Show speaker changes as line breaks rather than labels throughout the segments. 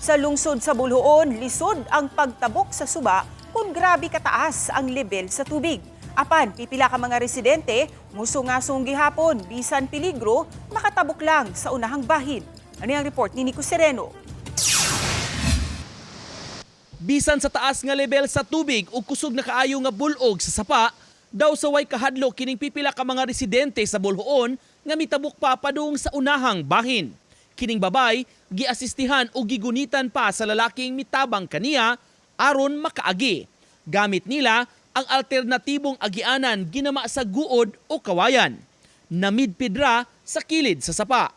Sa lungsod sa Buluon, lisod ang pagtabok sa suba kung grabe kataas ang level sa tubig. Apan, pipila ka mga residente, musungasong gihapon, bisan peligro, makatabok lang sa unahang bahin. Ano ang report ni Nico Sereno?
Bisan sa taas nga level sa tubig ug kusog na kaayo nga bulog sa sapa, daw sa way kahadlok kining pipila ka mga residente sa Buluon nga mitabok pa padung sa unahang bahin. Kining babay, giasistihan o gigunitan pa sa lalaking mitabang kaniya aron makaagi. Gamit nila ang alternatibong agianan ginama sa guod o kawayan. Namidpidra sa kilid sa sapa.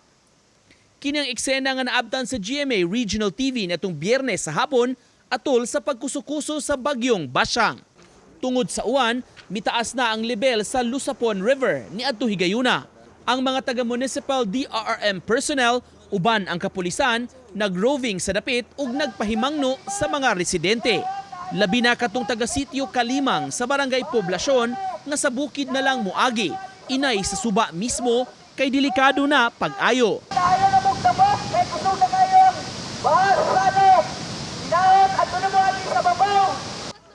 Kini ang eksena nga naabtan sa GMA Regional TV natong Biyernes sa hapon atol sa pagkusukuso sa bagyong Basyang. Tungod sa uwan, mitaas na ang level sa Lusapon River ni adto higayuna. Ang mga taga-municipal DRRM personnel uban ang kapulisan nagroving sa dapit ug nagpahimangno sa mga residente. Labi na katong taga-sitio Kalimang sa barangay Poblasyon nga sa bukid na lang muagi, inay sa suba mismo kay delikado na pag-ayo.
Ayaw na mong tabak, kay kusog na kayong bahas sanok. Inaot at tunumuhan sa babaw.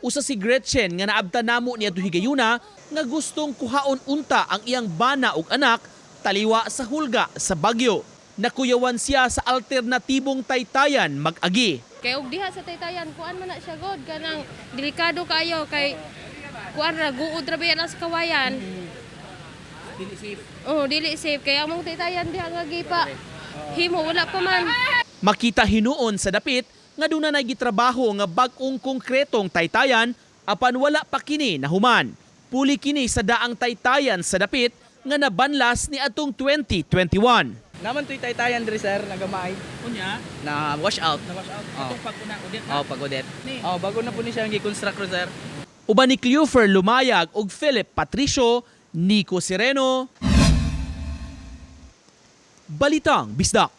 Usa si Gretchen nga naabtan namo niya higayuna nga gustong kuhaon unta ang iyang bana ug anak taliwa sa hulga sa bagyo. Nakuyawan siya sa alternatibong taytayan mag-agi.
Kay og diha sa taytayan kuan man na siya god kanang delikado kayo kay kuan ra guod ra ba sa kawayan.
Dili safe.
Oh, dili safe kay among taytayan diha nga gipa. Himo wala pa man.
Makita hinuon sa dapit nga doon na gitrabaho nga bag-ong konkretong taytayan apan wala pa kini nahuman. Puli kini sa daang taytayan sa dapit nga nabanlas ni atong 2021.
Naman to'y taytayan diri sir, nagamay.
Unya,
Na wash out.
na-wash out.
Oh.
Atong pag-una ulit
Oh, pag-udet. Oh, bago na po ni siya ang gi-construct sir.
Uban ni Cleofer Lumayag ug Philip Patricio, Nico Sereno. Balitang Bisdak.